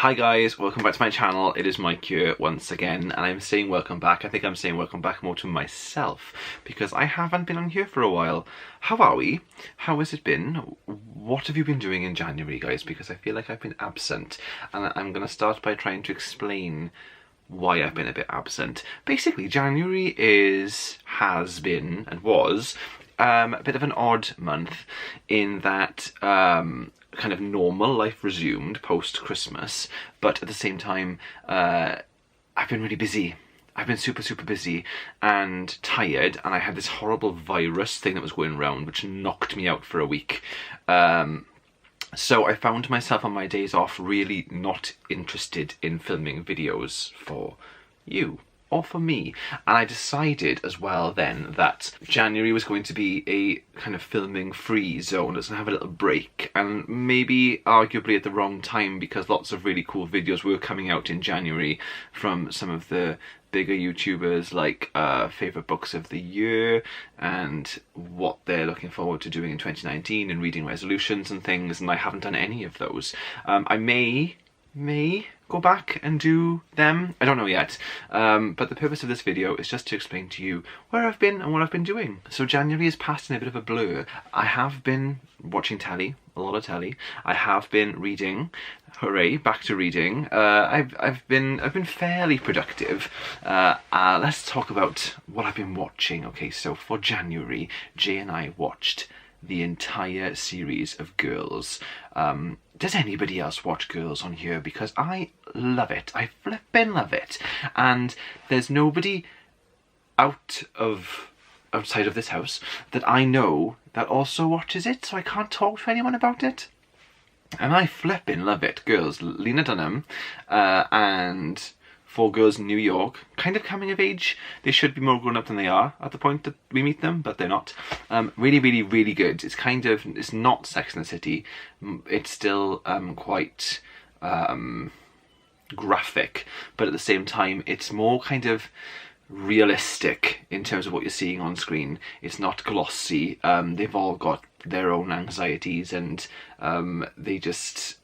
Hi guys, welcome back to my channel. It is Mike here once again, and I'm saying welcome back. I think I'm saying welcome back more to myself because I haven't been on here for a while. How are we? How has it been? What have you been doing in January, guys? Because I feel like I've been absent, and I'm going to start by trying to explain why I've been a bit absent. Basically, January has been and was a bit of an odd month in that kind of normal life resumed post-Christmas, but at the same time I've been really busy. I've been super busy and tired, and I had this horrible virus thing that was going around which knocked me out for a week. So I found myself on my days off really not interested in filming videos for you or for me, and I decided as well then that January was going to be a kind of filming free zone. It's gonna have a little break, and maybe arguably at the wrong time because lots of really cool videos were coming out in January from some of the bigger YouTubers, like favourite books of the year and what they're looking forward to doing in 2019 and reading resolutions and things, and I haven't done any of those. I may go back and do them. I don't know yet. But the purpose of this video is just to explain to you where I've been and what I've been doing. So January has passed in a bit of a blur. I have been watching telly, a lot of telly. I have been reading. Hooray, back to reading. I've been fairly productive. Let's talk about what I've been watching. Okay, so for January, Jay and I watched the entire series of Girls. Does anybody else watch Girls on here? Because I love it. I flippin' love it. And there's nobody outside of this house that I know that also watches it, so I can't talk to anyone about it. And I flippin' love it. Girls, Lena Dunham, and Four Girls in New York, kind of coming of age. They should be more grown up than they are at the point that we meet them, but they're not. Really good. It's not Sex and the City. It's still quite graphic, but at the same time, it's more kind of realistic in terms of what you're seeing on screen. It's not glossy. They've all got their own anxieties, and it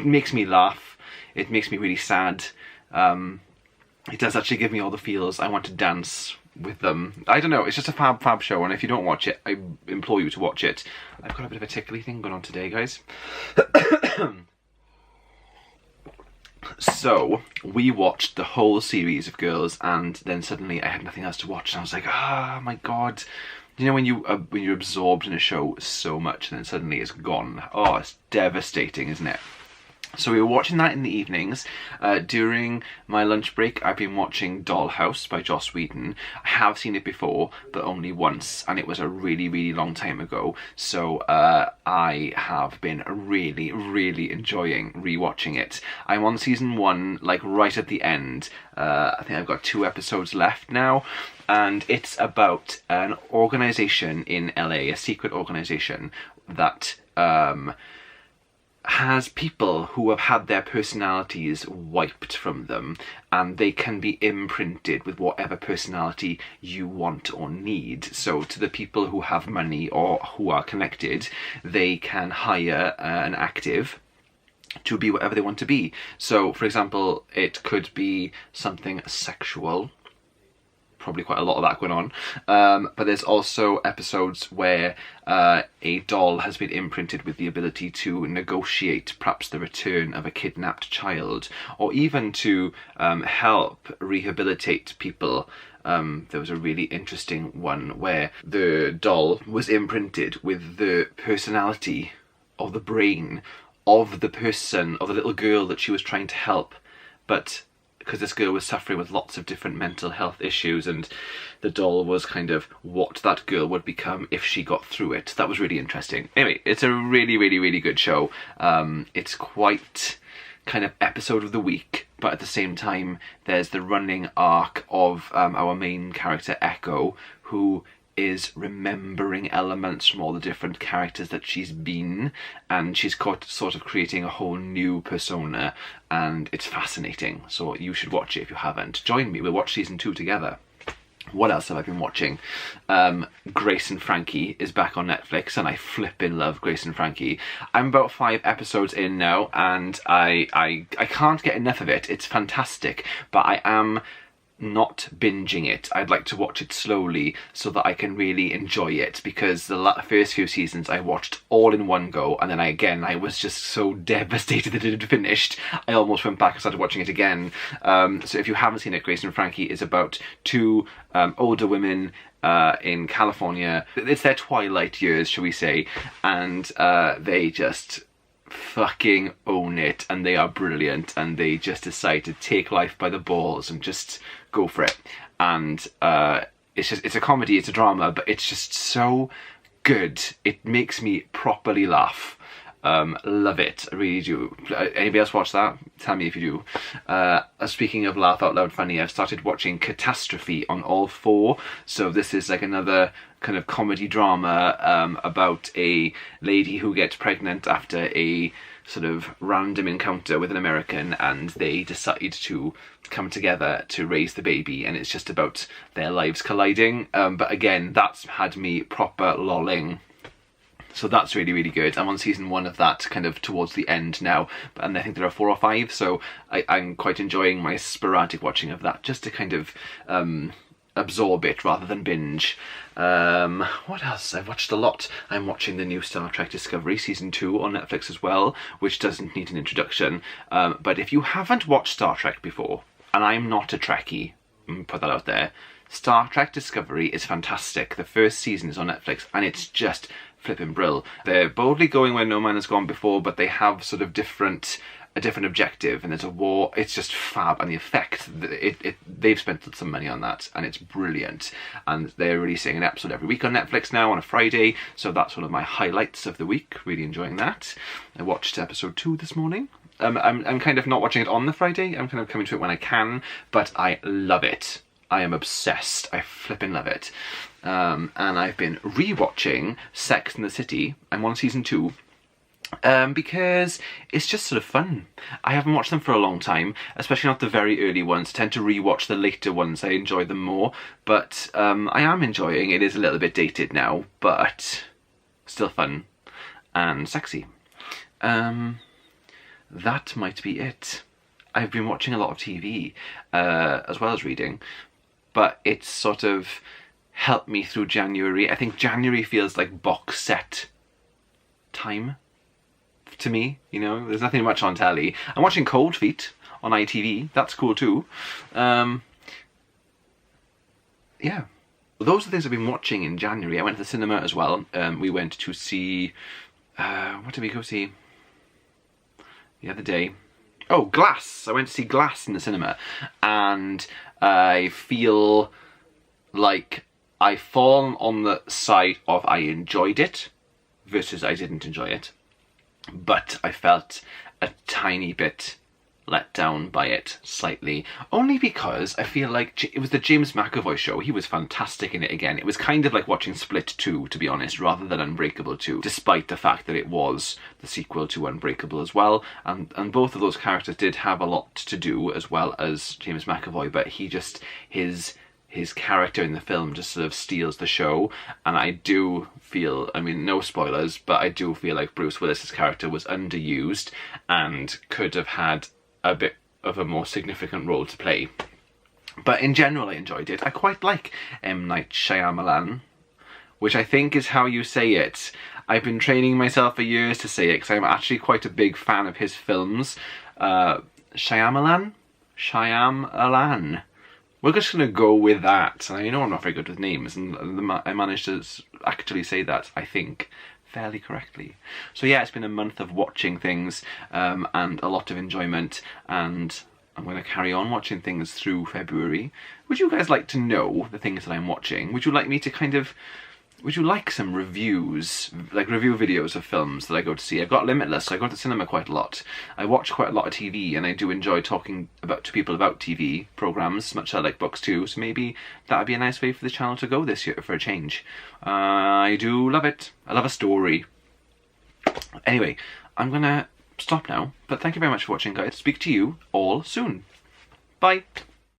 makes me laugh. It makes me really sad. It does actually give me all the feels. I want to dance with them. I don't know, it's just a fab show, and if you don't watch it, I implore you to watch it. I've got a bit of a tickly thing going on today, guys. So, we watched the whole series of Girls, and then suddenly I had nothing else to watch, and I was like, oh my god. You know when you're absorbed in a show so much and then suddenly it's gone? Oh, it's devastating, isn't it? So we were watching that in the evenings. During my lunch break, I've been watching Dollhouse by Joss Whedon. I have seen it before, but only once, and it was a really long time ago. So I have been really enjoying rewatching it. I'm on season 1, like right at the end. I think I've got 2 episodes left now. And it's about an organisation in LA, a secret organisation that has people who have had their personalities wiped from them, and they can be imprinted with whatever personality you want or need. So to the people who have money or who are connected, they can hire an active to be whatever they want to be. So for example, it could be something sexual. Probably quite a lot of that going on, but there's also episodes where a doll has been imprinted with the ability to negotiate perhaps the return of a kidnapped child, or even to help rehabilitate people. There was a really interesting one where the doll was imprinted with the personality or the brain of the person, of the little girl that she was trying to help, but because this girl was suffering with lots of different mental health issues, and the doll was kind of what that girl would become if she got through it. That was really interesting. Anyway, it's a really good show. It's quite kind of episode of the week, but at the same time, there's the running arc of our main character, Echo, who is remembering elements from all the different characters that she's been, and she's sort of creating a whole new persona, and it's fascinating. So you should watch it if you haven't. Join me, we'll watch season 2 together. What else have I been watching? Grace and Frankie is back on Netflix, and I flippin' love Grace and Frankie. I'm about 5 episodes in now, and I can't get enough of it. It's fantastic, but I am not binging it. I'd like to watch it slowly so that I can really enjoy it, because the first few seasons I watched all in one go, and then I was just so devastated that it had finished. I almost went back and started watching it again. So if you haven't seen it, Grace and Frankie is about 2 older women in California. It's their twilight years, shall we say, and they just fucking own it, and they are brilliant, and they just decide to take life by the balls and just go for it. And it's a comedy, it's a drama, but it's just so good. It makes me properly laugh. Love it, I really do. Anybody else watch that? Tell me if you do. Speaking of laugh out loud funny, I've started watching Catastrophe on All 4. So this is like another kind of comedy drama about a lady who gets pregnant after a sort of random encounter with an American, and they decide to come together to raise the baby, and it's just about their lives colliding. But again, that's had me proper lolling. So that's really, really good. I'm on season 1 of that, kind of towards the end now, and I think there are 4 or 5, so I'm quite enjoying my sporadic watching of that, just to kind of absorb it rather than binge. What else? I've watched a lot. I'm watching the new Star Trek Discovery season 2 on Netflix as well, which doesn't need an introduction. But if you haven't watched Star Trek before, and I'm not a Trekkie, put that out there, Star Trek Discovery is fantastic. The first season is on Netflix, and it's just flipping brill. They're boldly going where no man has gone before, but they have sort of a different objective, and there's a war. It's just fab, and the effect, they've spent some money on that, and it's brilliant. And they're releasing an episode every week on Netflix now on a Friday, so that's one of my highlights of the week. Really enjoying that. I watched episode 2 this morning. I'm kind of not watching it on the Friday. I'm kind of coming to it when I can, but I love it. I am obsessed. I flipping love it. And I've been rewatching Sex and the City. I'm on season 2. Because it's just sort of fun. I haven't watched them for a long time, especially not the very early ones. I tend to rewatch the later ones. I enjoy them more, but I am enjoying it. It is a little bit dated now, but still fun and sexy. That might be it. I've been watching a lot of TV as well as reading, but it's sort of helped me through January. I think January feels like box set time to me, you know. There's nothing much on telly. I'm watching Cold Feet on ITV. That's cool too. Yeah. Those are the things I've been watching in January. I went to the cinema as well. We went to see... what did we go see the other day? Oh, Glass! I went to see Glass in the cinema. And I feel like I've fallen on the side of I enjoyed it versus I didn't enjoy it. But I felt a tiny bit let down by it, slightly. Only because I feel like it was the James McAvoy show. He was fantastic in it again. It was kind of like watching Split 2, to be honest, rather than Unbreakable 2, despite the fact that it was the sequel to Unbreakable as well. And both of those characters did have a lot to do, as well as James McAvoy, but he just, his character in the film just sort of steals the show. And I do feel, I mean, no spoilers, but I do feel like Bruce Willis's character was underused and could have had a bit of a more significant role to play. But in general, I enjoyed it. I quite like M. Night Shyamalan, which I think is how you say it. I've been training myself for years to say it, because I'm actually quite a big fan of his films. Shyamalan? Shyamalan. We're just going to go with that. I know I'm not very good with names, and I managed to actually say that, I think, fairly correctly. So yeah, it's been a month of watching things and a lot of enjoyment, and I'm going to carry on watching things through February. Would you guys like to know the things that I'm watching? Would you like me to kind of... Would you like some reviews, like review videos of films that I go to see? I've got Limitless, so I go to the cinema quite a lot. I watch quite a lot of TV, and I do enjoy talking to people about TV programmes, much as I like books too, so maybe that would be a nice way for the channel to go this year for a change. I do love it. I love a story. Anyway, I'm going to stop now, but thank you very much for watching, guys. Speak to you all soon. Bye.